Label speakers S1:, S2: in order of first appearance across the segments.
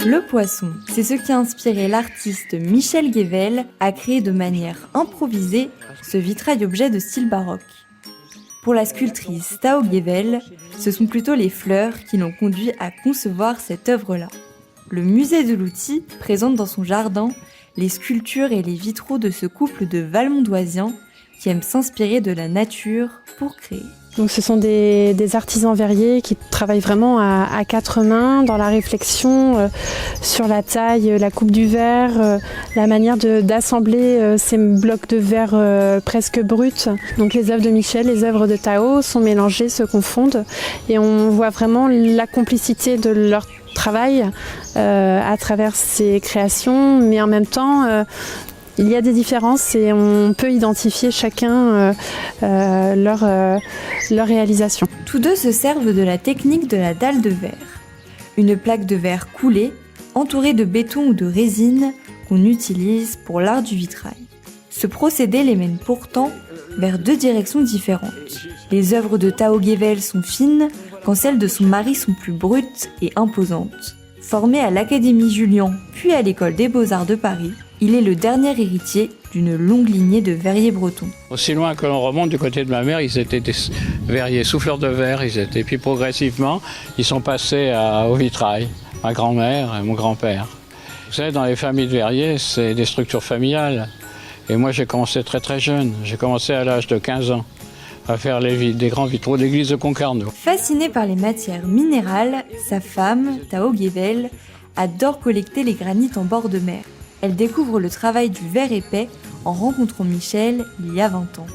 S1: Le poisson, c'est ce qui a inspiré l'artiste Michel Guével à créer de manière improvisée ce vitrail-objet de style baroque. Pour la sculptrice Tao Guével, ce sont plutôt les fleurs qui l'ont conduit à concevoir cette œuvre-là. Le musée de l'outil présente dans son jardin les sculptures et les vitraux de ce couple de valmondoisiens qui aiment s'inspirer de la nature pour créer.
S2: Donc ce sont des artisans verriers qui travaillent vraiment à quatre mains dans la réflexion sur la taille, la coupe du verre, la manière d'assembler ces blocs de verre presque bruts. Donc les œuvres de Michel, les œuvres de Tao sont mélangées, se confondent et on voit vraiment la complicité de leur travail à travers ces créations, mais en même temps il y a des différences et on peut identifier chacun leur réalisation.
S1: Tous deux se servent de la technique de la dalle de verre. Une plaque de verre coulée, entourée de béton ou de résine qu'on utilise pour l'art du vitrail. Ce procédé les mène pourtant vers deux directions différentes. Les œuvres de Tao Guével sont fines, quand celles de son mari sont plus brutes et imposantes. Formé à l'Académie Julian, puis à l'École des Beaux-Arts de Paris, il est le dernier héritier d'une longue lignée de verriers bretons.
S3: Aussi loin que l'on remonte du côté de ma mère, ils étaient des verriers souffleurs de verre, puis progressivement, ils sont passés au vitrail, ma grand-mère et mon grand-père. Vous savez, dans les familles de verriers, c'est des structures familiales. Et moi, j'ai commencé très très jeune. J'ai commencé à l'âge de 15 ans à faire des grands vitraux de l'église de Concarneau.
S1: Fasciné par les matières minérales, sa femme, Tao Guével, adore collecter les granites en bord de mer. Elle découvre le travail du verre épais en rencontrant Michel il y a 20 ans.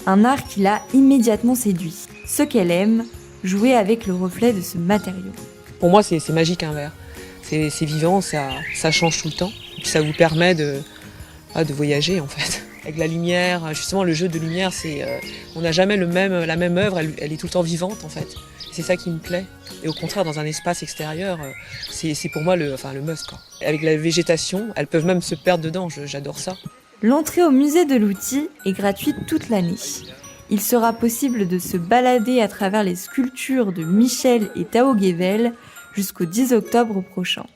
S1: Un art qui l'a immédiatement séduit. Ce qu'elle aime, jouer avec le reflet de ce matériau.
S4: Pour moi, c'est magique un verre. C'est vivant, ça change tout le temps. Et puis ça vous permet de voyager en fait. Avec la lumière, justement le jeu de lumière, on n'a jamais la même œuvre, elle est tout le temps vivante en fait. C'est ça qui me plaît. Et au contraire, dans un espace extérieur, c'est pour moi le must, quoi. Avec la végétation, elles peuvent même se perdre dedans, j'adore ça.
S1: L'entrée au musée de l'outil est gratuite toute l'année. Il sera possible de se balader à travers les sculptures de Michel et Tao Guével jusqu'au 10 octobre prochain.